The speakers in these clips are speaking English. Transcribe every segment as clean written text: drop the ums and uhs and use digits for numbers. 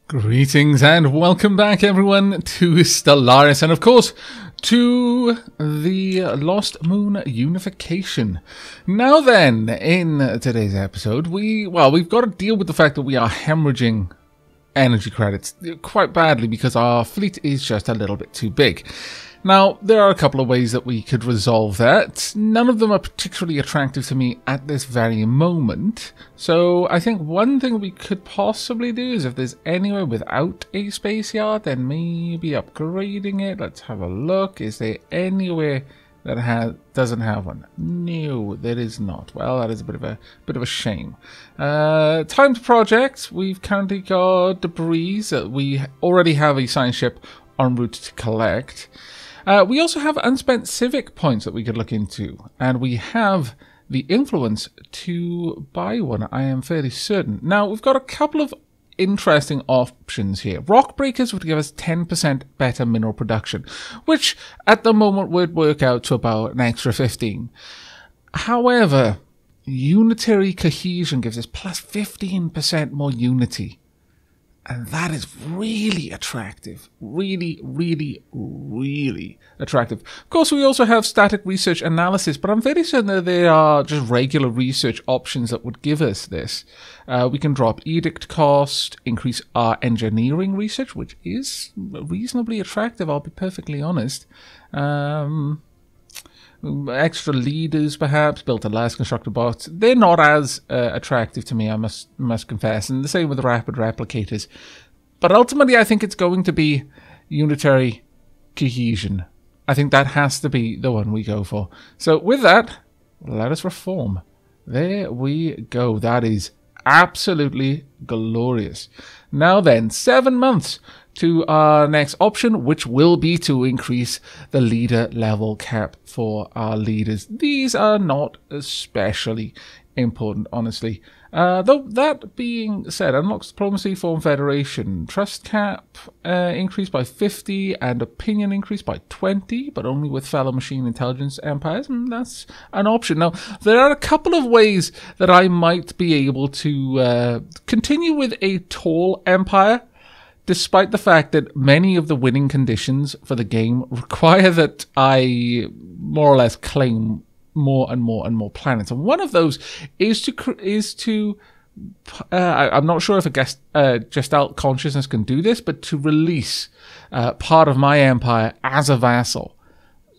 Greetings and welcome back everyone to Stellaris and of course to the Lost Moon Unification. Now then, in today's episode we've got to deal with the fact that we are hemorrhaging energy credits quite badly because our fleet is just a little bit too big. Now, there are a couple of ways that we could resolve that. None of them are particularly attractive to me at this very moment. So I think one thing we could possibly do is if there's anywhere without a space yard, then maybe upgrading it. Let's have a look. Is there anywhere that doesn't have one? No, there is not. Well, that is a bit of a shame. Time to project. We've currently got debris that we already have a science ship en route to collect. We also have unspent civic points that we could look into, and we have the influence to buy one, I am fairly certain. Now, we've got a couple of interesting options here. Rock breakers would give us 10% better mineral production, which at the moment would work out to about an extra 15. However, unitary cohesion gives us plus 15% more unity. And that is really attractive. Really, really, really attractive. Of course, we also have static research analysis, but I'm very certain that they are just regular research options that would give us this. We can drop edict cost, increase our engineering research, which is reasonably attractive, I'll be perfectly honest. Extra leaders, perhaps, built a last constructed bots. They're not as attractive to me, I must confess, and the same with rapid replicators. But ultimately, I think it's going to be unitary cohesion. I think that has to be the one we go for. So with that, let us reform. There we go. That is absolutely glorious. Now then, 7 months to our next option, which will be to increase the leader level cap for our leaders. These are not especially important, honestly. Though that being said, unlocks diplomacy, form federation, trust cap increased by 50 and opinion increased by 20, but only with fellow machine intelligence empires. That's an option. Now, there are a couple of ways that I might be able to continue with a tall empire, despite the fact that many of the winning conditions for the game require that I more or less claim more and more and more planets. And one of those is to I'm not sure if a Gestalt consciousness can do this, but to release part of my empire as a vassal.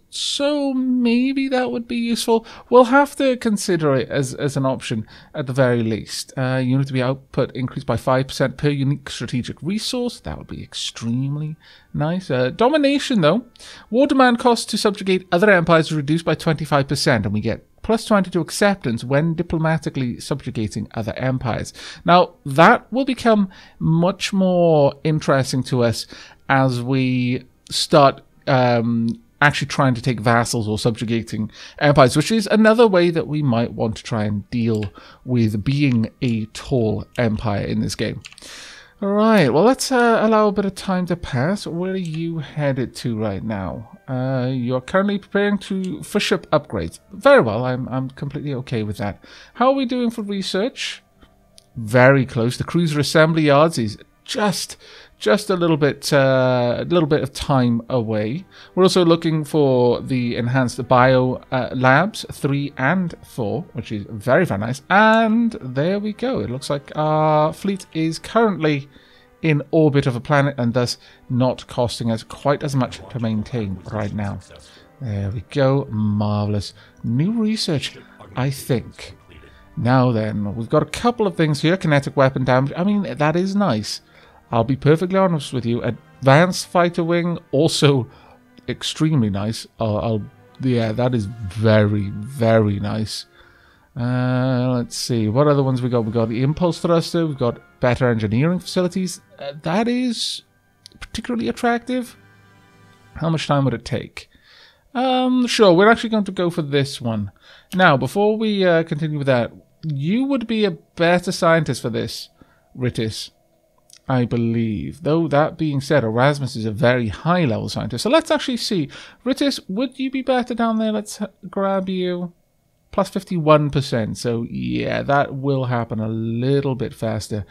So maybe that would be useful. We'll have to consider it as an option at the very least. Unit output increased by 5% per unique strategic resource. That would be extremely nice. Domination, though. War demand cost to subjugate other empires is reduced by 25%, and we get plus 20 to acceptance when diplomatically subjugating other empires. Now, that will become much more interesting to us as we start actually trying to take vassals or subjugating empires, which is another way that we might want to try and deal with being a tall empire in this game. Alright, well, let's allow a bit of time to pass. Where are you headed to right now? You're currently preparing for ship upgrades. Very well, I'm completely okay with that. How are we doing for research? Very close. The cruiser assembly yards is just a little bit of time away. We're also looking for the enhanced bio labs 3 and 4, which is very, very nice. And there we go. It looks like our fleet is currently in orbit of a planet and thus not costing us quite as much to maintain right now. There we go. Marvelous. New research, I think. Now then, we've got a couple of things here. Kinetic weapon damage. I mean, that is nice. I'll be perfectly honest with you. Advanced fighter wing, also extremely nice. Yeah, that is very, very nice. Let's see. What other ones we got? We got the impulse thruster. We've got better engineering facilities. That is particularly attractive. How much time would it take? Sure, we're actually going to go for this one. Now, before we continue with that, you would be a better scientist for this, Ritis, I believe. Though that being said, Erasmus is a very high level scientist. So let's actually see. Ritis, would you be better down there? Let's grab you. Plus 51%. So yeah, that will happen a little bit faster.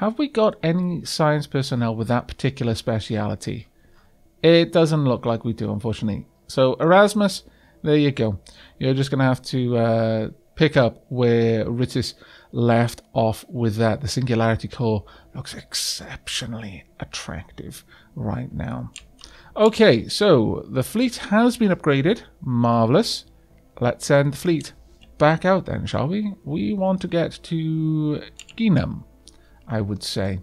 Have we got any science personnel with that particular speciality? It doesn't look like we do, unfortunately. So, Erasmus, there you go. You're just going to have to pick up where Ritis left off with that. The Singularity Core looks exceptionally attractive right now. Okay, so the fleet has been upgraded. Marvellous. Let's send the fleet back out then, shall we? We want to get to Ginam, I would say.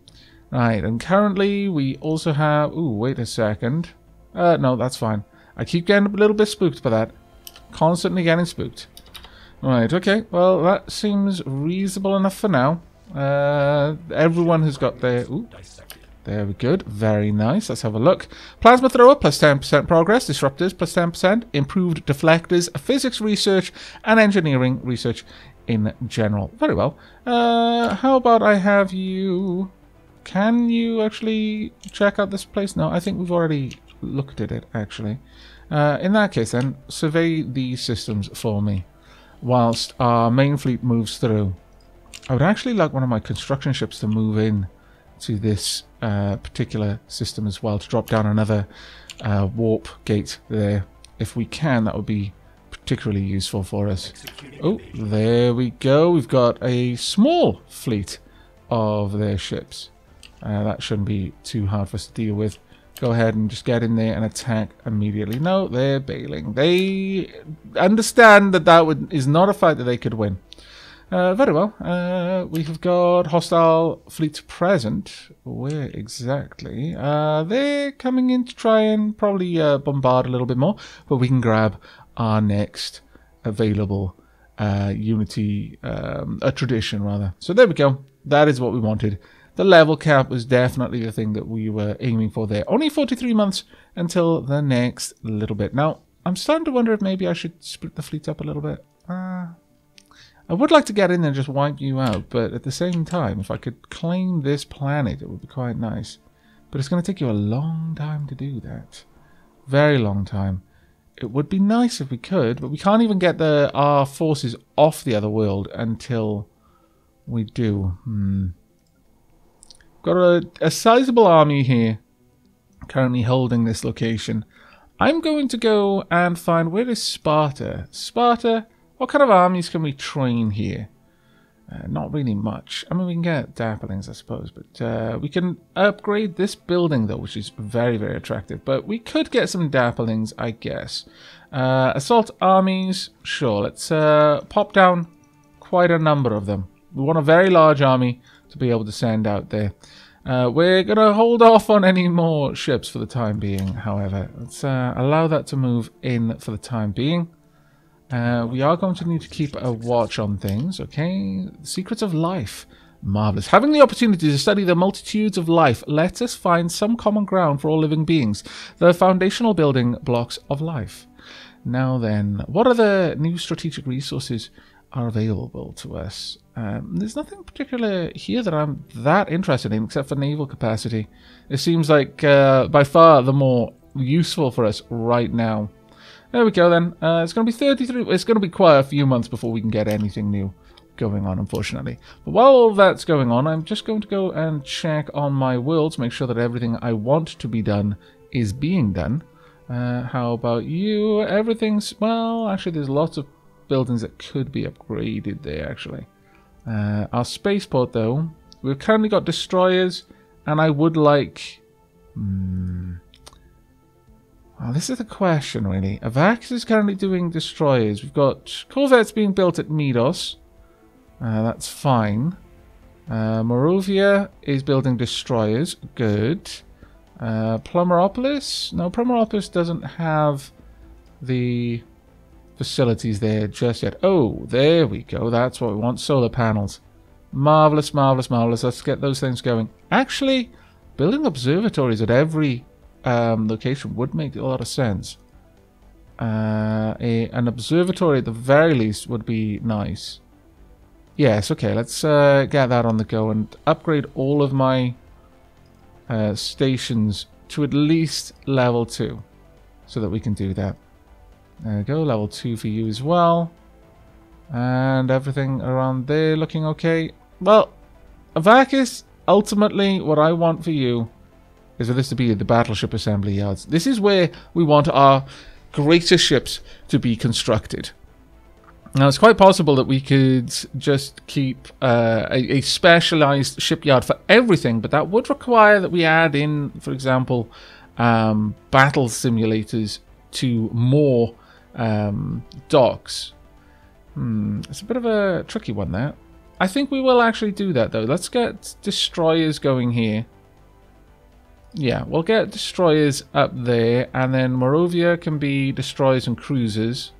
Right, and currently we also have... Ooh, wait a second. No, that's fine. I keep getting a little bit spooked by that. Constantly getting spooked. Right, okay. Well, that seems reasonable enough for now. Everyone has got their... Ooh, there we go. Very nice. Let's have a look. Plasma thrower, plus 10% progress. Disruptors, plus 10%. Improved deflectors, physics research, and engineering research in general. Very well. How about I have you... Can you actually check out this place? No, I think we've already looked at it, actually. In that case, then, survey these systems for me whilst our main fleet moves through. I would actually like one of my construction ships to move in to this particular system as well, to drop down another warp gate there. If we can, that would be particularly useful for us. Oh, there we go. We've got a small fleet of their ships. That shouldn't be too hard for us to deal with. Go ahead and just get in there and attack immediately. No, they're bailing. They understand that is not a fight that they could win. Very well. We have got hostile fleets present. Where exactly? They're coming in to try and probably bombard a little bit more, but we can grab our next available Unity, a tradition rather. So there we go. That is what we wanted. The level cap was definitely the thing that we were aiming for there. Only 43 months until the next little bit. Now, I'm starting to wonder if maybe I should split the fleet up a little bit. I would like to get in there and just wipe you out, but at the same time, if I could claim this planet, it would be quite nice. But it's going to take you a long time to do that. Very long time. It would be nice if we could, but we can't even get our forces off the other world until we do. Got a sizable army here currently holding this location. I'm going to go and find, where is Sparta? Sparta, what kind of armies can we train here? Not really much. I mean, we can get Dapplings, I suppose, but we can upgrade this building, though, which is very, very attractive. But we could get some Dapplings, I guess. Assault armies, sure. Let's pop down quite a number of them. We want a very large army to be able to send out there. We're going to hold off on any more ships for the time being, however. Let's allow that to move in for the time being. We are going to need to keep a watch on things, okay? Secrets of life. Marvellous. Having the opportunity to study the multitudes of life lets us find some common ground for all living beings, the foundational building blocks of life. Now then, what other new strategic resources are available to us? There's nothing particular here that I'm that interested in, except for naval capacity. It seems like by far the more useful for us right now. There we go then. It's going to be 33. It's going to be quite a few months before we can get anything new going on, unfortunately. But while all that's going on, I'm just going to go and check on my worlds, make sure that everything I want to be done is being done. How about you? Everything's... Well, actually, there's lots of buildings that could be upgraded there, actually. Our spaceport, though, we've currently got destroyers, and I would like... Well, this is the question, really. Aavak is currently doing destroyers. We've got corvettes being built at Midos. That's fine. Morovia is building destroyers. Good. Plumeropolis? No, Plumeropolis doesn't have the facilities there just yet. Oh, there we go. That's what we want. Solar panels. Marvellous, marvellous, marvellous. Let's get those things going. Actually, building observatories at every location would make a lot of sense. An observatory at the very least would be nice. Yes, okay, let's get that on the go and upgrade all of my stations to at least level 2 so that we can do that. There we go, level 2 for you as well. And everything around there looking okay. Well, Aavak ultimately, what I want for you is for this to be the battleship assembly yards. This is where we want our greatest ships to be constructed. Now, it's quite possible that we could just keep a specialized shipyard for everything, but that would require that we add in, for example, battle simulators to more docks. It's a bit of a tricky one, that. I think we will actually do that, though. Let's get destroyers going here. Yeah, we'll get destroyers up there, and then Morovia can be destroyers and cruisers.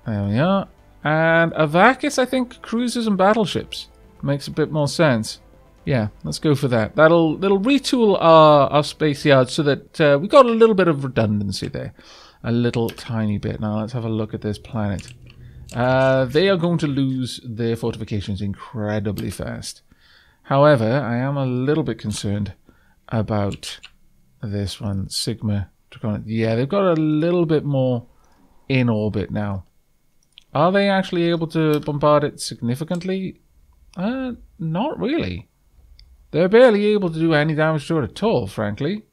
There we are. And Avakis, I think, cruisers and battleships. Makes a bit more sense. Yeah, let's go for that. That'll retool our space yard so that we got a little bit of redundancy there. A little tiny bit. Now let's have a look at this planet. They are going to lose their fortifications incredibly fast. However, I am a little bit concerned about this one, Sigma Draconic. Yeah, they've got a little bit more in orbit now. Are they actually able to bombard it significantly? Not really. They're barely able to do any damage to it at all, frankly.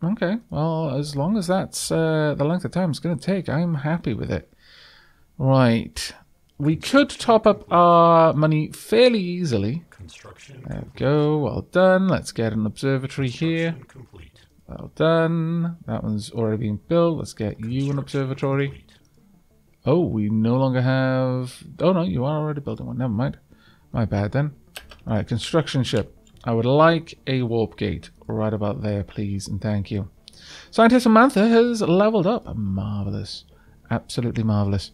Okay, well, as long as that's the length of time it's going to take, I'm happy with it. Right. We could top up our money fairly easily. There we go. Well done. Let's get an observatory here. Well done. That one's already been built. Let's get you an observatory. Oh, we no longer have... Oh, no, you are already building one. Never mind. My bad, then. Alright, construction ship. I would like a warp gate right about there, please, and thank you. Scientist Samantha has leveled up. Marvellous. Absolutely marvellous.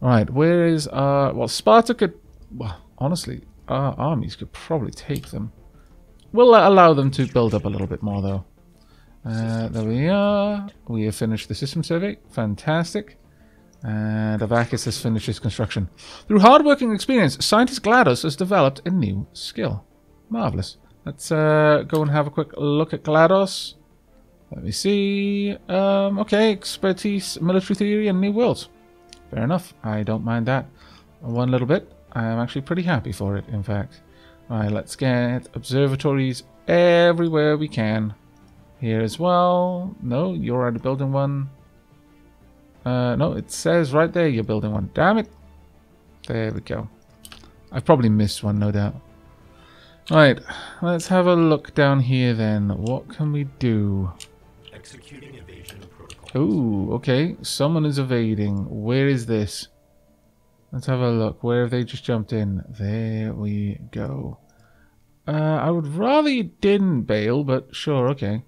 Right, where is our... Well, Sparta could... Well, honestly, our armies could probably take them. We'll allow them to build up a little bit more, though. There we are. We have finished the system survey. Fantastic. And Avakis has finished his construction. Through hard-working experience, scientist GLaDOS has developed a new skill. Marvellous. Let's go and have a quick look at GLaDOS. Let me see. Okay, expertise, military theory, and new worlds. Fair enough. I don't mind that one little bit. I'm actually pretty happy for it, in fact. Alright, let's get observatories everywhere we can. Here as well. No, you're already building one. No, it says right there you're building one. Damn it. There we go. I've probably missed one, no doubt. Alright, let's have a look down here then. What can we do? Executing evasion protocol. Ooh, okay. Someone is evading. Where is this? Let's have a look. Where have they just jumped in? There we go. I would rather you didn't bail, but sure, okay.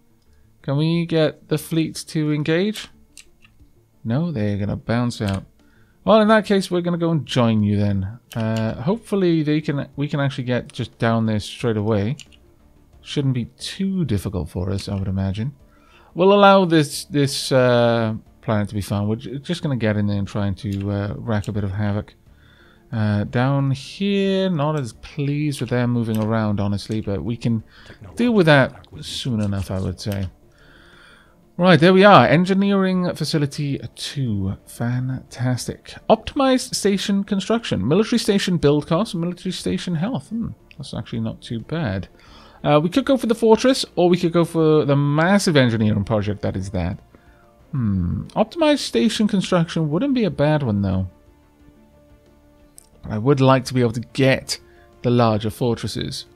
Can we get the fleets to engage? No, they're going to bounce out. Well, in that case, we're going to go and join you then. Hopefully we can actually get just down there straight away. Shouldn't be too difficult for us, I would imagine. We'll allow this planet to be fun. We're just going to get in there and try to wreak a bit of havoc. Down here, not as pleased with them moving around, honestly, but we can deal with that soon enough, I would say. Right, there we are. Engineering Facility 2. Fantastic. Optimized station construction. Military station build cost. Military station health. That's actually not too bad. We could go for the fortress, or we could go for the massive engineering project that is that. Optimized station construction wouldn't be a bad one, though. I would like to be able to get the larger fortresses.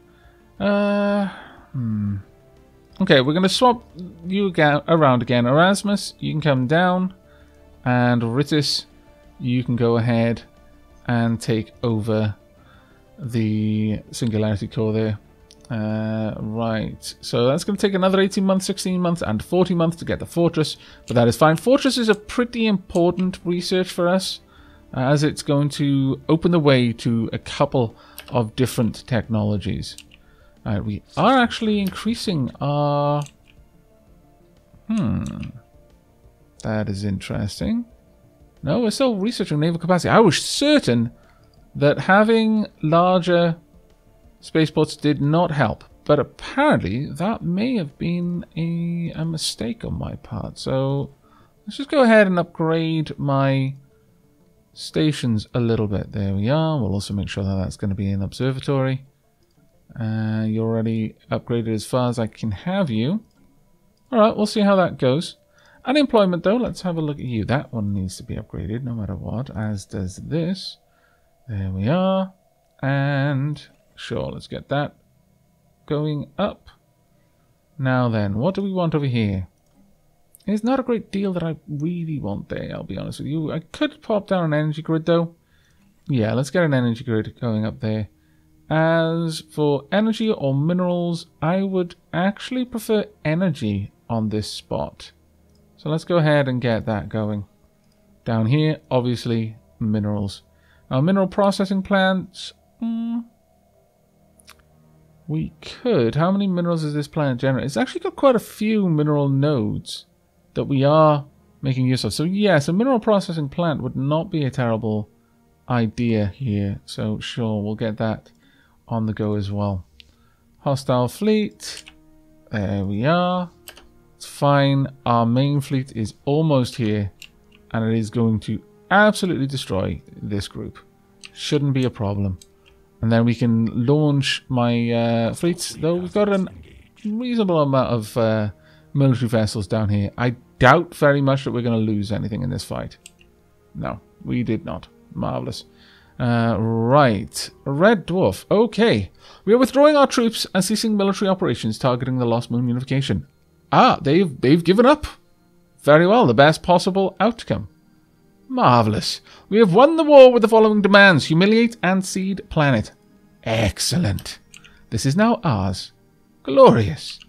Okay, we're going to swap you around again. Erasmus, you can come down. And Ritus, you can go ahead and take over the Singularity Core there. Right, so that's going to take another 18 months, 16 months, and 40 months to get the fortress. But that is fine. Fortress is a pretty important research for us, as it's going to open the way to a couple of different technologies. Alright, we are actually increasing our... That is interesting. No, we're still researching naval capacity. I was certain that having larger spaceports did not help. But apparently that may have been a mistake on my part. So let's just go ahead and upgrade my stations a little bit. There we are. We'll also make sure that that's going to be an observatory. You're already upgraded as far as I can have you. Alright, we'll see how that goes. Unemployment though, let's have a look at you. That one needs to be upgraded no matter what, as does this. There we are. And sure, let's get that going up. Now then, what do we want over here? It's not a great deal that I really want there, I'll be honest with you. I could pop down an energy grid though. Yeah, let's get an energy grid going up there. As for energy or minerals, I would actually prefer energy on this spot. So let's go ahead and get that going. Down here, obviously, minerals. Now, mineral processing plants. We could. How many minerals does this plant generate? It's actually got quite a few mineral nodes that we are making use of. So yes, a mineral processing plant would not be a terrible idea here. So sure, we'll get that on the go as well. Hostile fleet. There we are. It's fine. Our main fleet is almost here, and it is going to absolutely destroy this group. Shouldn't be a problem. And then we can launch my fleets, though we've got a reasonable amount of military vessels down here. I doubt very much that we're going to lose anything in this fight. No, we did not. Marvellous. Right. Red Dwarf. Okay. We are withdrawing our troops and ceasing military operations targeting the Lost Moon unification. Ah, they've given up. Very well. The best possible outcome. Marvellous. We have won the war with the following demands. Humiliate and cede planet. Excellent. This is now ours. Glorious.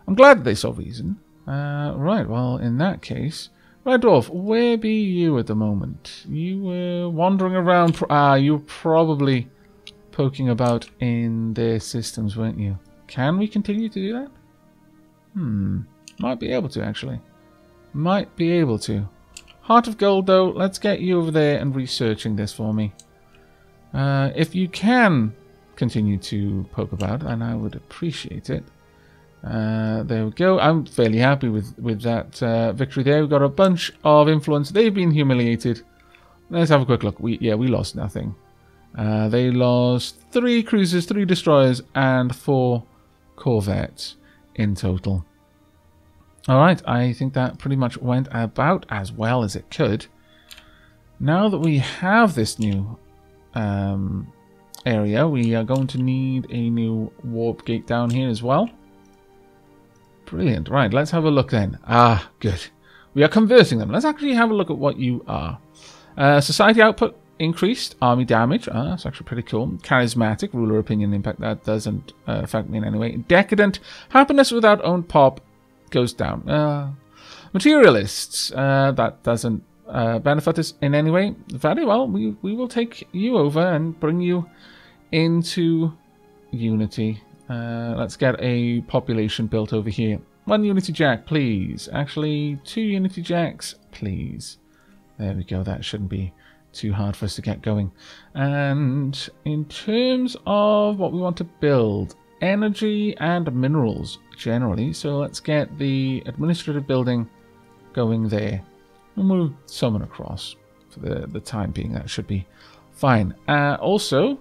I'm glad they saw reason. Right, well, in that case... Red Dwarf, where be you at the moment? You were wandering around... you were probably poking about in their systems, weren't you? Can we continue to do that? Might be able to, actually. Might be able to. Heart of Gold, though, let's get you over there and researching this for me. If you can continue to poke about, then I would appreciate it. There we go. I'm fairly happy with that victory there. We've got a bunch of influence. They've been humiliated. Let's have a quick look. We lost nothing. They lost 3 cruisers, 3 destroyers, and 4 corvettes in total. Alright, I think that pretty much went about as well as it could. Now that we have this new area, we are going to need a new warp gate down here as well. Brilliant. Right, let's have a look then. Ah, good. We are converting them. Let's actually have a look at what you are. Society output increased. Army damage. That's actually pretty cool. Charismatic. Ruler opinion impact. That doesn't affect me in any way. Decadent. Happiness without own pop goes down. Materialists. That doesn't benefit us in any way. Very well. We will take you over and bring you into Unity. Let's get a population built over here. 1 Unity Jack, please. Actually, 2 Unity Jacks, please. There we go. That shouldn't be too hard for us to get going. And in terms of what we want to build, energy and minerals generally. So let's get the administrative building going there. We'll move someone across for the time being. That should be fine. Also,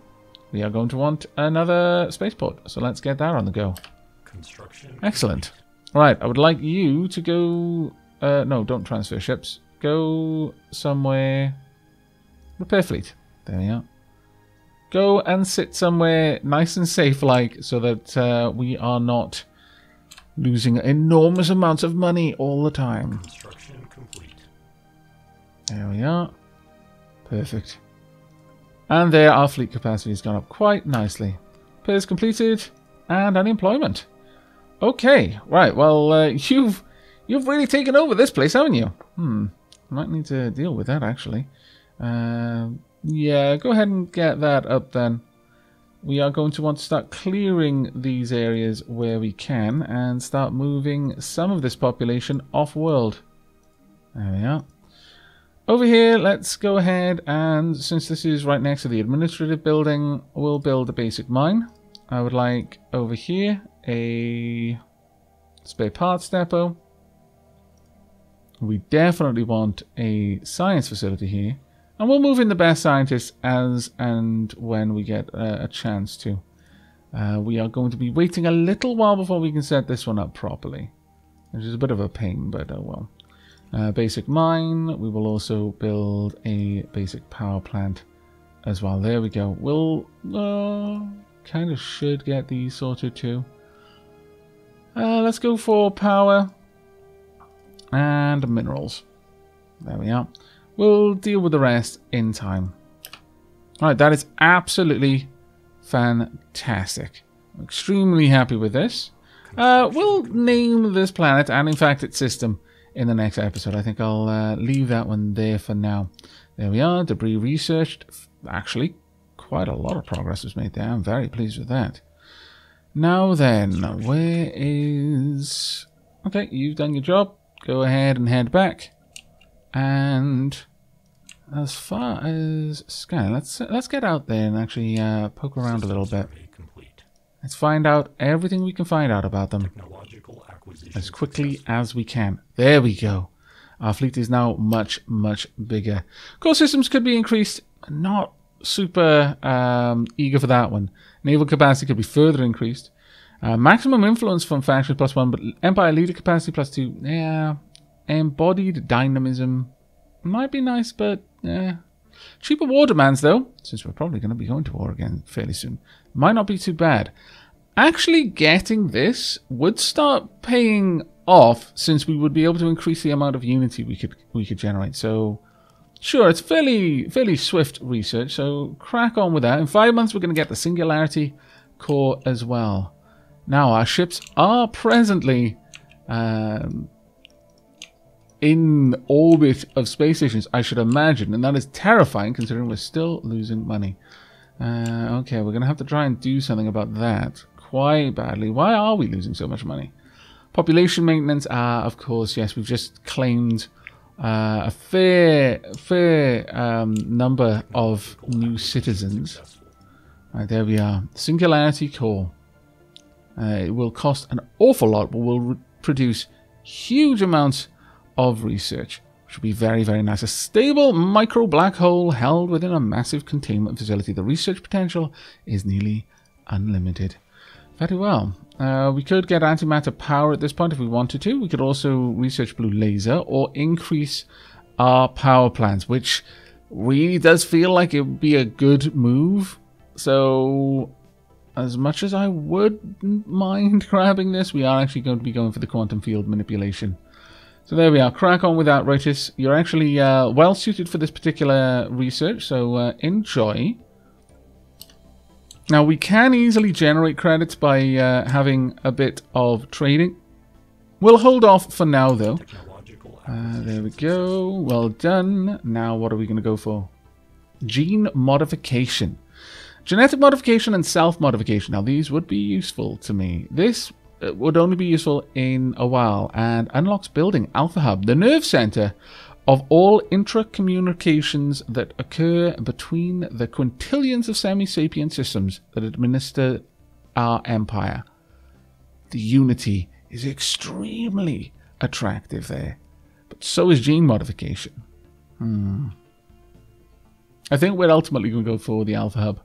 we are going to want another spaceport. So let's get that on the go. Construction. Excellent. Right, I would like you to go... no, don't transfer ships. Go somewhere... Repair fleet. There we are. Go and sit somewhere nice and safe like, so that we are not losing enormous amounts of money all the time. Construction complete. There we are. Perfect. And there our fleet capacity has gone up quite nicely. Repairs completed and unemployment. Okay, right, well you've really taken over this place, haven't you? Might need to deal with that actually. Yeah, go ahead and get that up then. We are going to want to start clearing these areas where we can and start moving some of this population off-world. There we are. Over here, let's go ahead and, since this is right next to the administrative building, we'll build a basic mine. I would like over here a spare parts depot. We definitely want a science facility here. And we'll move in the best scientists as and when we get a chance to. We are going to be waiting a little while before we can set this one up properly, which is a bit of a pain, but oh well. Basic mine. We will also build a basic power plant as well. There we go. We'll kind of should get these sorted too. Let's go for power and minerals. There we are. We'll deal with the rest in time. Alright, that is absolutely fantastic. I'm extremely happy with this. We'll name this planet, and in fact its system, in the next episode. I think I'll leave that one there for now. There we are. Debris researched. Actually, quite a lot of progress was made there. I'm very pleased with that. Now then, where is... Okay, you've done your job. Go ahead and head back. And as far as scanning, let's get out there and actually poke around a little bit. Let's find out everything we can find out about them as quickly as we can. There we go. Our fleet is now much, much bigger. Core systems could be increased. Not super eager for that one. Naval capacity could be further increased. Maximum influence from factions +1, but Empire leader capacity +2. Yeah. Embodied dynamism might be nice, but yeah. Cheaper war demands, though, since we're probably going to be going to war again fairly soon. Might not be too bad. Actually getting this would start paying off, since we would be able to increase the amount of unity we could generate. So, sure, it's fairly swift research, so crack on with that. In 5 months, we're going to get the Singularity core as well. Now, our ships are presently in orbit of space stations, I should imagine, and that is terrifying considering we're still losing money. Okay, we're going to have to try and do something about that quite badly. Why are we losing so much money? Population maintenance, of course, yes, we've just claimed a fair number of new citizens. Right, there we are. Singularity core. It will cost an awful lot, but will produce huge amounts of research, which will be very, very nice. A stable micro black hole held within a massive containment facility. The research potential is nearly unlimited. Very well. We could get antimatter power at this point if we wanted to. We could also research blue laser or increase our power plants, which really does feel like it would be a good move. So, as much as I wouldn't mind grabbing this, we are actually going to be going for the quantum field manipulation. So there we are. Crack on with that, Ritus. You're actually well suited for this particular research, so enjoy. Now, we can easily generate credits by having a bit of trading. We'll hold off for now, though. There we go. Well done. Now, what are we going to go for? Gene modification. Genetic modification and self-modification. Now, these would be useful to me. This would only be useful in a while, and unlocks building Alpha Hub, the nerve center of all intra-communications that occur between the quintillions of semi-sapient systems that administer our empire. The unity is extremely attractive there, but so is gene modification. I think we're ultimately going to go for the Alpha Hub.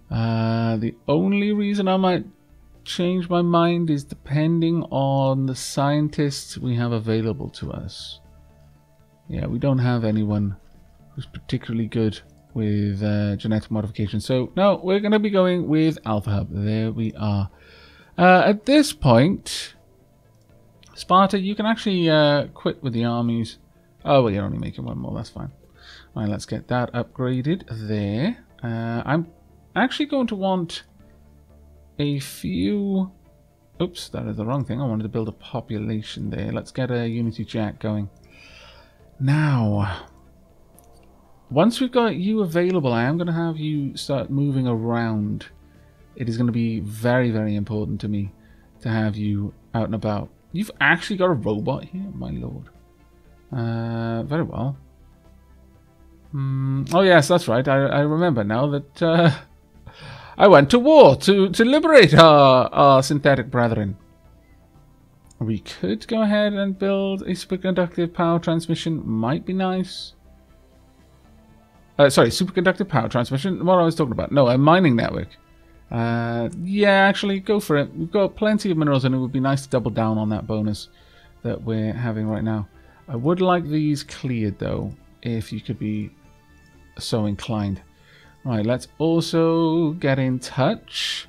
The only reason I might change my mind is depending on the scientists we have available to us. Yeah, we don't have anyone who's particularly good with genetic modification. So, no, we're going to be going with Alpha Hub. There we are. At this point, Sparta, you can actually quit with the armies. Oh, well, you're only making one more. That's fine. All right, let's get that upgraded there. I'm actually going to want a few... Oops, that is the wrong thing. I wanted to build a population there. Let's get a Unity Jack going. Now, once we've got you available, I am going to have you start moving around. It is going to be very, very important to me to have you out and about. You've actually got a robot here? My lord. Very well. Oh yes, that's right. I remember now that I went to war to liberate our synthetic brethren. We could go ahead and build a superconductive power transmission. Might be nice. Sorry, superconductive power transmission. What I was talking about. No, a mining network. Yeah, actually, go for it. We've got plenty of minerals, and it would be nice to double down on that bonus that we're having right now. I would like these cleared, though, if you could be so inclined. Right, let's also get in touch.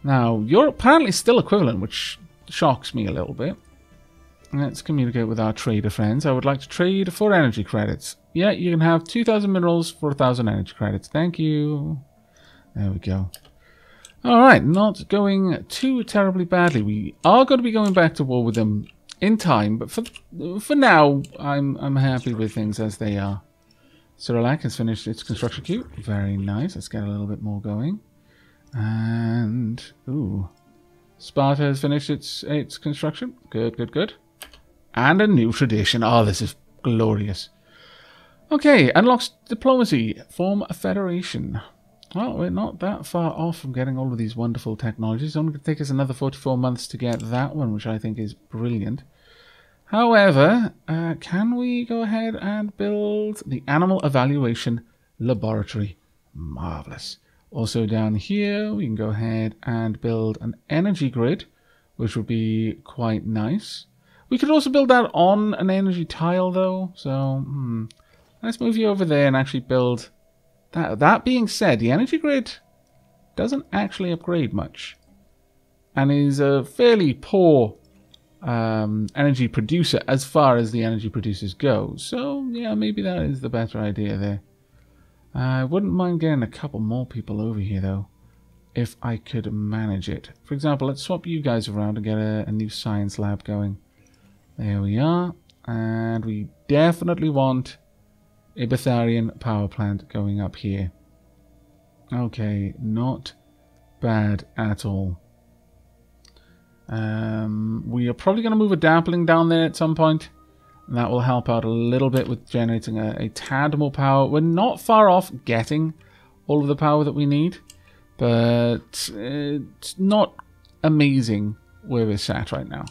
Now, you're apparently still equivalent, which shocks me a little bit. Let's communicate with our trader friends. I would like to trade for energy credits. Yeah, you can have 2,000 minerals for 1,000 energy credits. Thank you. There we go. Alright, not going too terribly badly. We are going to be going back to war with them in time, but for now, I'm happy with things as they are. Cyrillac has finished its construction queue. Very nice. Let's get a little bit more going. And ooh, Sparta has finished its construction. Good, good, good. And a new tradition. Oh, this is glorious. Okay, unlocks diplomacy. Form a federation. Well, we're not that far off from getting all of these wonderful technologies. It's only going to take us another 44 months to get that one, which I think is brilliant. However, can we go ahead and build the Animal Evaluation Laboratory? Marvellous. Also down here, we can go ahead and build an energy grid, which would be quite nice. We could also build that on an energy tile, though. So, let's move you over there and actually build that. That being said, the energy grid doesn't actually upgrade much and is a fairly poor energy producer as far as the energy producers go. So, yeah, maybe that is the better idea there. I wouldn't mind getting a couple more people over here, though, if I could manage it. For example, let's swap you guys around and get a new science lab going. There we are. And we definitely want a Betharian power plant going up here. Okay, not bad at all. We are probably going to move a dampling down there at some point. And that will help out a little bit with generating a tad more power. We're not far off getting all of the power that we need, but it's not amazing where we're sat right now.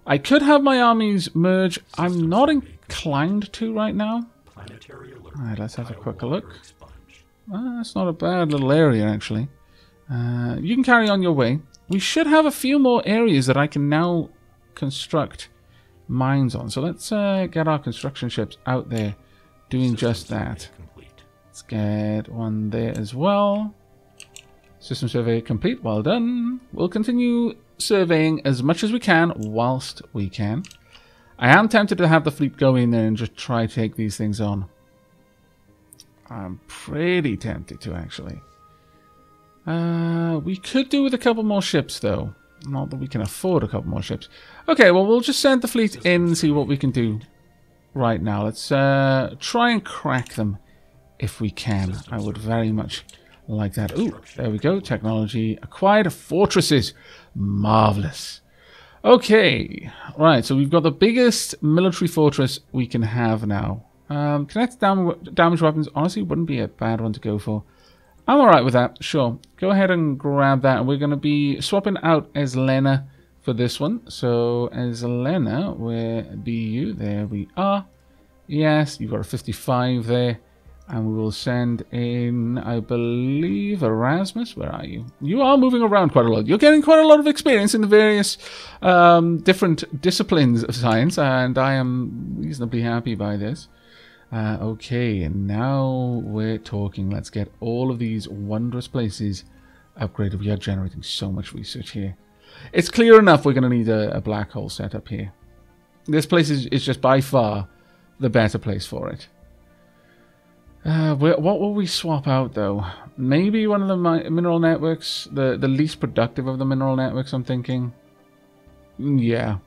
I could have my armies merge. I'm not inclined to right now. Alright, let's have a quick look. That's not a bad little area, actually. You can carry on your way. We should have a few more areas that I can now construct mines on. So let's get our construction ships out there doing just that. Let's get one there as well. System survey complete. Well done. We'll continue surveying as much as we can whilst we can. I am tempted to have the fleet go in there and just try to take these things on. I'm pretty tempted to, actually. We could do with a couple more ships, though. Not that we can afford a couple more ships. Okay, well, we'll just send the fleet in and see what we can do right now. Let's try and crack them if we can. I would very much like that. Ooh, there we go. Technology acquired. Fortresses. Marvellous. Okay, right, so we've got the biggest military fortress we can have now. Connect damage weapons, honestly, wouldn't be a bad one to go for. I'm alright with that, sure. Go ahead and grab that, and we're going to be swapping out Eslena for this one. So, Eslena, where be you? There we are. Yes, you've got a 55 there. And we will send in, I believe, Erasmus. Where are you? You are moving around quite a lot. You're getting quite a lot of experience in the various different disciplines of science, and I am reasonably happy by this. Okay, and now we're talking. Let's get all of these wondrous places upgraded. We are generating so much research here. It's clear enough we're going to need a black hole set up here. This place is just by far the better place for it. What will we swap out, though? Maybe one of the mineral networks, the least productive of the mineral networks, I'm thinking. Yeah,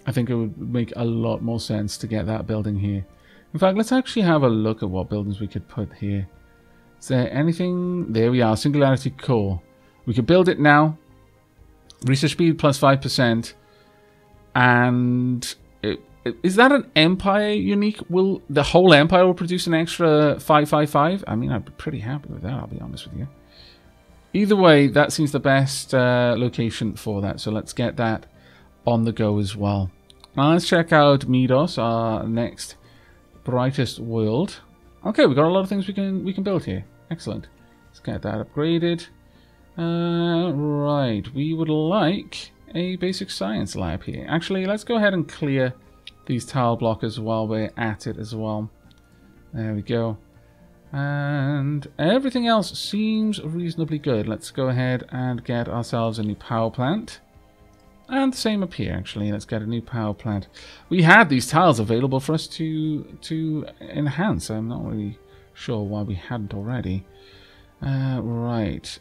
I think it would make a lot more sense to get that building here. In fact, let's actually have a look at what buildings we could put here. Is there anything? There we are, Singularity Core. We could build it now. Research speed plus 5%. And is that an Empire unique? Will the whole Empire will produce an extra 555? I mean, I'd be pretty happy with that, I'll be honest with you. Either way, that seems the best location for that. So let's get that on the go as well. Now let's check out Midos, our next brightest world. Okay, we've got a lot of things we can build here. Excellent. Let's get that upgraded. Right, we would like a basic science lab here. Actually, let's go ahead and clear these tile blockers while we're at it as well. There we go. And everything else seems reasonably good. Let's go ahead and get ourselves a new power plant. And the same up here, actually. Let's get a new power plant. We had these tiles available for us to enhance. I'm not really sure why we hadn't already. Right.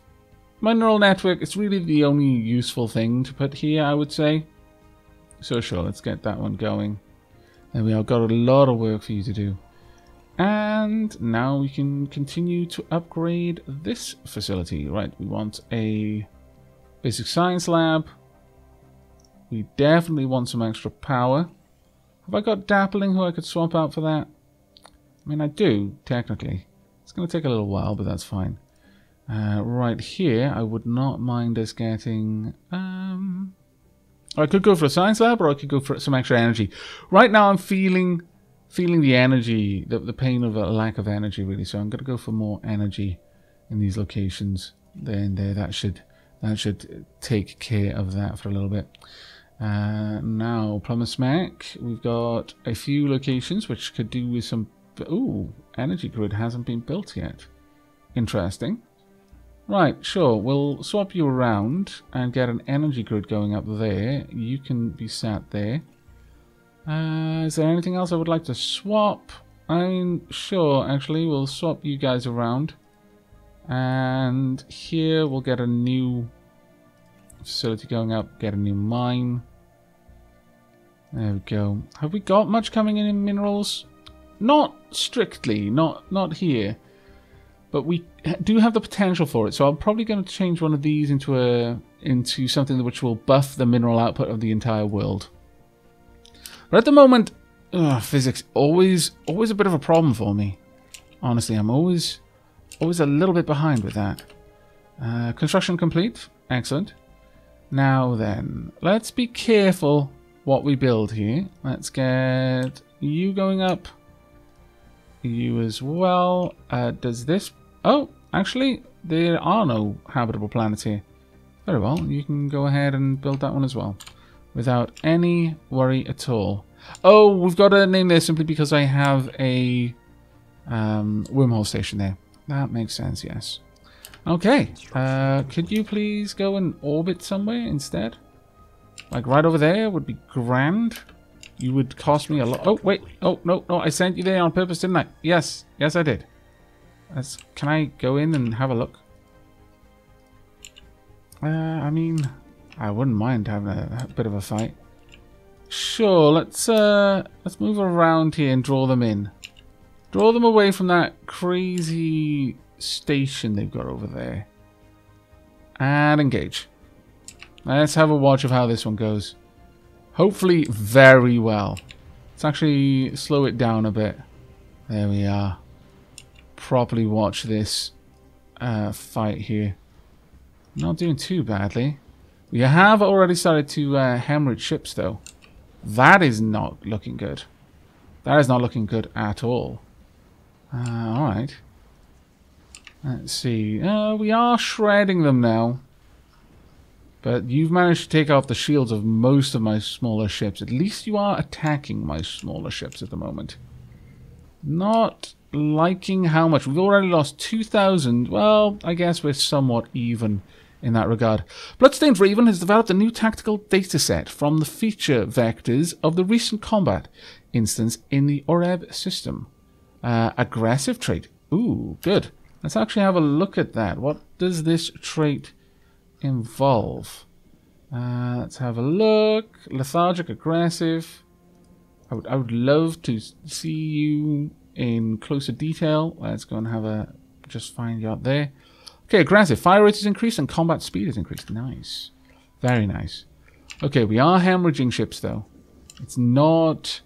My neural network is really the only useful thing to put here, I would say. So sure, let's get that one going. There we are. Got a lot of work for you to do. And now we can continue to upgrade this facility. Right, we want a basic science lab. We definitely want some extra power. Have I got dappling who I could swap out for that? I mean, I do, technically. It's going to take a little while, but that's fine. Right here, I would not mind us getting... I could go for a science lab, or I could go for some extra energy. Right now, I'm feeling the energy, the pain of a lack of energy, really. So I'm going to go for more energy in these locations. There and there. That should take care of that for a little bit. Now, Plumber Smack. We've got a few locations which could do with some... Ooh, energy grid hasn't been built yet. Interesting. Right, sure. We'll swap you around and get an energy grid going up there. You can be sat there. Is there anything else I would like to swap? I mean, sure, actually, we'll swap you guys around. And here we'll get a new facility going up, get a new mine. There we go. Have we got much coming in minerals? Not strictly, not here. But we do have the potential for it, so I'm probably going to change one of these into something which will buff the mineral output of the entire world. But at the moment, physics always a bit of a problem for me. Honestly, I'm always a little bit behind with that. Construction complete. Excellent. Now then, let's be careful what we build here. Let's get you going up. You as well. Does this... Oh, actually, there are no habitable planets here. Very well, you can go ahead and build that one as well. Without any worry at all. Oh, we've got to name this simply because I have a wormhole station there. That makes sense, yes. Okay, could you please go and orbit somewhere instead? Like right over there would be grand. You would cost me a lot. Oh, wait. Oh, no, I sent you there on purpose, didn't I? Yes, I did. Can I go in and have a look? I mean, I wouldn't mind having a bit of a fight. Sure, let's move around here and draw them in. Draw them away from that crazy station they've got over there. And engage. Let's have a watch of how this one goes. Hopefully very well. Let's actually slow it down a bit. There we are. Properly watch this fight here. Not doing too badly. We have already started to hemorrhage ships though. That is not looking good. That is not looking good at all. Alright. Let's see. We are shredding them now. But you've managed to take off the shields of most of my smaller ships. At least you are attacking my smaller ships at the moment. Not liking how much. We've already lost 2,000. Well, I guess we're somewhat even in that regard. Bloodstained Raven has developed a new tactical dataset from the feature vectors of the recent combat instance in the Oreb system. Aggressive trait. Ooh, good. Let's actually have a look at that. What does this trait involve? Let's have a look. Lethargic, aggressive. I would love to see you in closer detail. Let's go and have a... just find you out there. Okay, aggressive. Fire rate is increased and combat speed is increased. Nice. Very nice. Okay, we are hemorrhaging ships though. It's not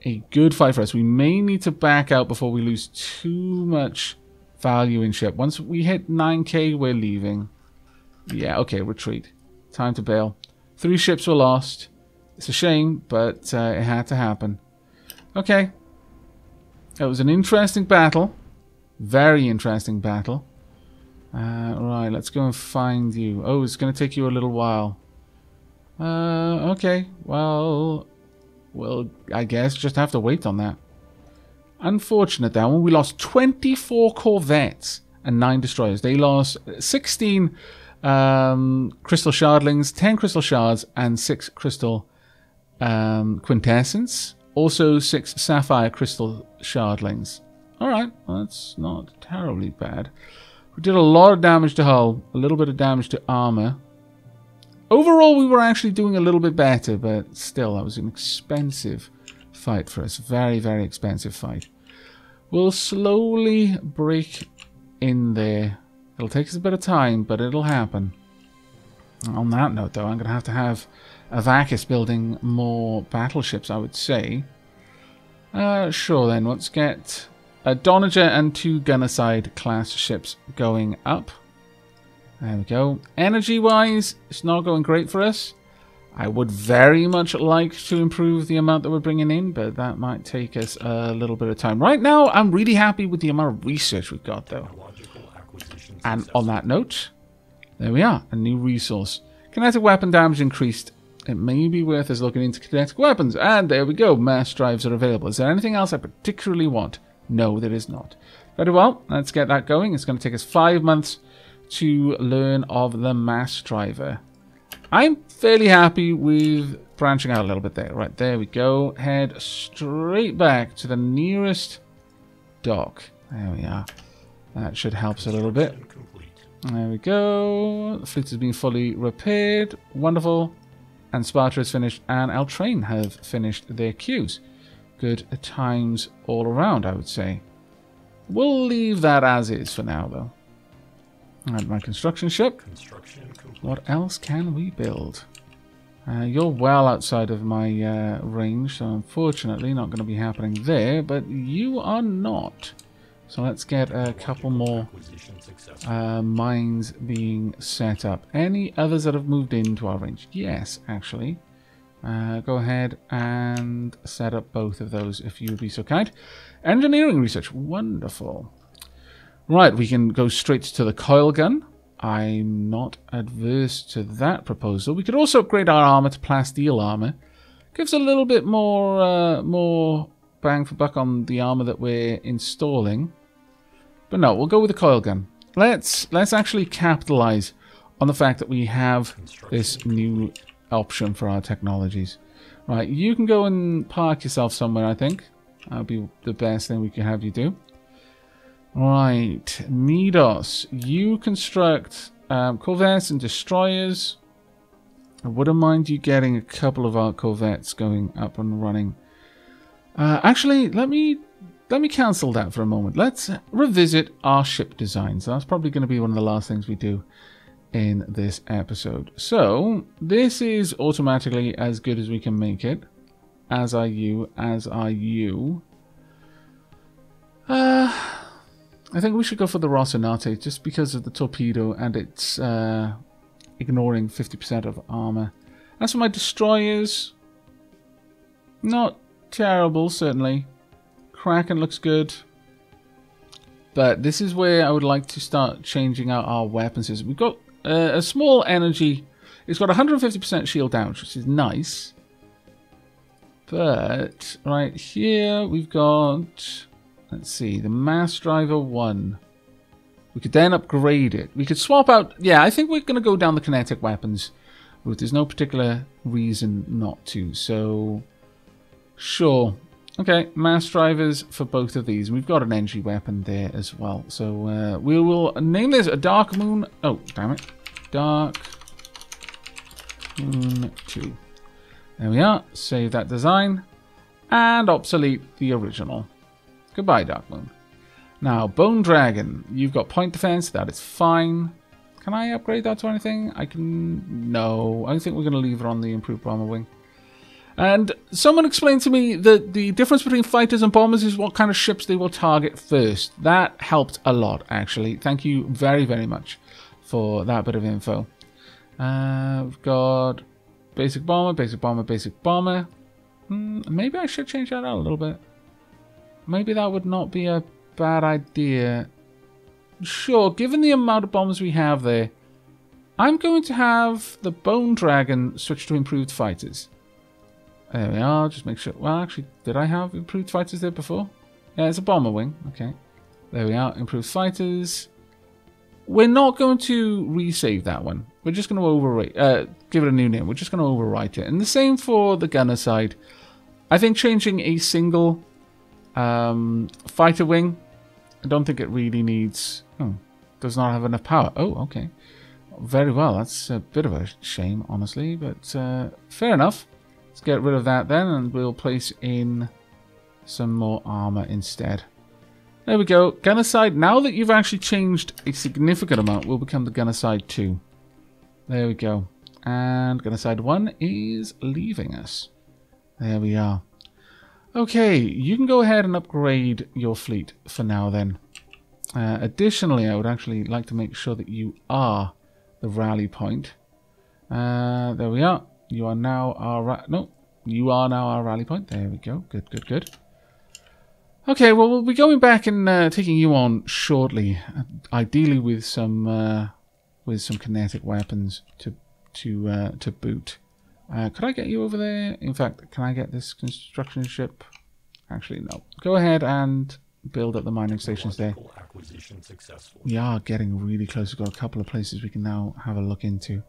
a good fight for us. We may need to back out before we lose too much value in ship. Once we hit 9k, we're leaving. Yeah, okay, retreat. Time to bail. 3 ships were lost. It's a shame, but it had to happen. Okay. It was an interesting battle. Very interesting battle. Right, let's go and find you. Oh, it's going to take you a little while. Okay. Well, I guess just have to wait on that. Unfortunate that one. We lost 24 corvettes and 9 destroyers. They lost 16 crystal shardlings, 10 crystal shards, and 6 crystal quintessence. Also 6 sapphire crystal shardlings. Alright, well, that's not terribly bad. We did a lot of damage to hull, a little bit of damage to armor. Overall, we were actually doing a little bit better, but still, that was an expensive fight for us. Very, very expensive fight. We'll slowly break in there. It'll take us a bit of time, but it'll happen. On that note, though, I'm going to have Aavak building more battleships, I would say. Sure, then. Let's get a Donager and 2 Gunnerside class ships going up. There we go. Energy-wise, it's not going great for us. I would very much like to improve the amount that we're bringing in, but that might take us a little bit of time. Right now, I'm really happy with the amount of research we've got, though. And on that note, there we are, a new resource. Kinetic weapon damage increased. It may be worth us looking into kinetic weapons. And there we go, mass drives are available. Is there anything else I particularly want? No, there is not. Very well, let's get that going. It's going to take us 5 months to learn of the mass driver. I'm fairly happy with branching out a little bit there. Right, there we go. Head straight back to the nearest dock. There we are. That should help us a little bit. There we go. The fleet has been fully repaired. Wonderful. And Sparta is finished, and Eltrain have finished their queues. Good times all around, I would say. We'll leave that as is for now, though. Alright, my construction ship. What else can we build? You're well outside of my range, so unfortunately not going to be happening there, but you are not. So let's get a couple more mines being set up. Any others that have moved into our range? Yes, actually. Go ahead and set up both of those if you would be so kind. Engineering research. Wonderful. Right, we can go straight to the coil gun. I'm not adverse to that proposal. We could also upgrade our armor to plasteel armor. Gives a little bit more bang for buck on the armor that we're installing. But no, we'll go with the coil gun. Let's actually capitalize on the fact that we have this new option for our technologies. Right, you can go and park yourself somewhere, I think. That'll be the best thing we can have you do. Right, Midos, you construct corvettes and destroyers. I wouldn't mind you getting a couple of our corvettes going up and running. Actually, let me cancel that for a moment. Let's revisit our ship designs. That's probably going to be one of the last things we do in this episode. So, this is automatically as good as we can make it. As are you, as are you. I think we should go for the Rocinante just because of the torpedo and it's ignoring 50% of armor. As for my destroyers, not terrible, certainly. Kraken looks good. But this is where I would like to start changing out our weapon system. We've got a small energy. It's got 150% shield damage, which is nice. But right here we've got... Let's see, the Mass Driver 1. We could then upgrade it. We could swap out... Yeah, I think we're going to go down the kinetic weapons route. There's no particular reason not to. So, sure. Okay, Mass Drivers for both of these. We've got an energy weapon there as well. So, we will name this a Dark Moon... Oh, damn it. Dark Moon 2. There we are. Save that design. And obsolete the original. Goodbye, Dark Moon. Now, Bone Dragon. You've got point defense. That is fine. Can I upgrade that to anything? I can... No. I think we're going to leave it on the improved bomber wing. And someone explained to me that the difference between fighters and bombers is what kind of ships they will target first. That helped a lot, actually. Thank you very, very much for that bit of info. We've got basic bomber, basic bomber, basic bomber. Maybe I should change that out a little bit. Maybe that would not be a bad idea. sure, given the amount of bombs we have there, I'm going to have the Bone Dragon switch to improved fighters. There we are, just make sure. Well, actually, did I have improved fighters there before? Yeah, it's a bomber wing. Okay. There we are, improved fighters. We're not going to resave that one. We're just going to overwrite, give it a new name. We're just going to overwrite it. And the same for the gunner side. I think changing a single fighter wing, I don't think it really needs... Oh, does not have enough power. Oh, okay. Very well. That's a bit of a shame, honestly. But fair enough. Let's get rid of that then, and we'll place in some more armor instead. There we go. Gunner side. Now that you've actually changed a significant amount, will become the gunner side 2. There we go. And gunner side 1 is leaving us. There we are. Okay, you can go ahead and upgrade your fleet for now then. Additionally, I would actually like to make sure that you are the rally point. There we are. You are now our... No, you are now our rally point. There we go. Good, good, good. Okay, well, we'll be going back and taking you on shortly. Ideally with some kinetic weapons to boot. Could I get you over there? In fact, can I get this construction ship? Actually, no. Go ahead and build up the mining stations there. We are getting really close. We've got a couple of places we can now have a look into.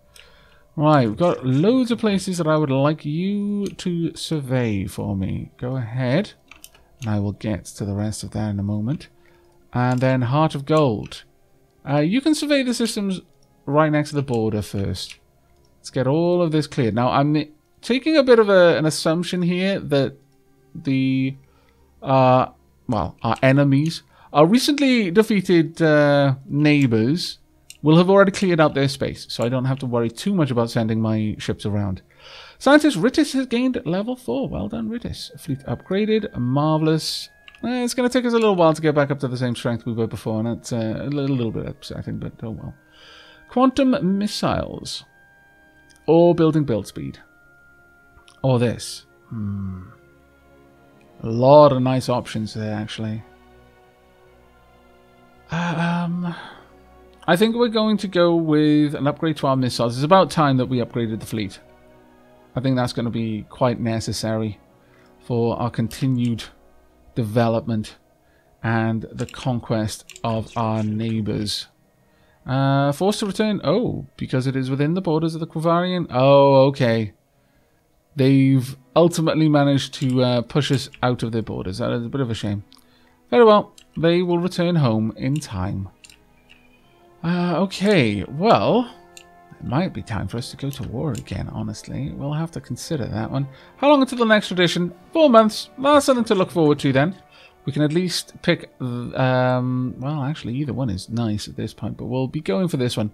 Right, we've got loads of places that I would like you to survey for me. Go ahead, and I will get to the rest of that in a moment. And then Heart of Gold. You can survey the systems right next to the border first. Let's get all of this cleared. Now, I'm taking a bit of an assumption here that the, our enemies, our recently defeated neighbors will have already cleared out their space, so I don't have to worry too much about sending my ships around. Scientist Ritis has gained level 4. Well done, Ritis. Fleet upgraded. Marvelous. It's going to take us a little while to get back up to the same strength we were before, and it's a little bit upsetting, but oh well. Quantum missiles. Or building build speed. Or this. A lot of nice options there, actually. I think we're going to go with an upgrade to our missiles. It's about time that we upgraded the fleet. I think that's going to be quite necessary for our continued development and the conquest of our neighbors. Forced to return. Oh, because it is within the borders of the Quivarian. Oh, okay. They've ultimately managed to push us out of their borders. That is a bit of a shame. Very well. They will return home in time. Okay. Well, it might be time for us to go to war again, honestly. We'll have to consider that one. How long until the next tradition? 4 months. That's something to look forward to then. We can at least pick, well, actually, either one is nice at this point, but we'll be going for this one.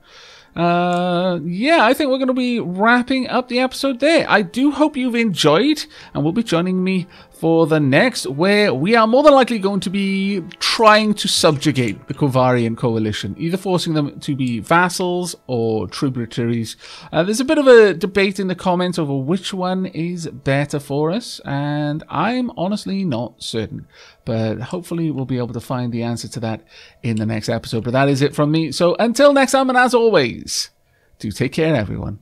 Yeah, I think we're going to be wrapping up the episode there. I do hope you've enjoyed, and will be joining me for the next, where we are more than likely going to be trying to subjugate the Quivarian coalition, either forcing them to be vassals or tributaries. There's a bit of a debate in the comments over which one is better for us, and I'm honestly not certain. But hopefully we'll be able to find the answer to that in the next episode. But that is it from me. So until next time, and as always, do take care, everyone.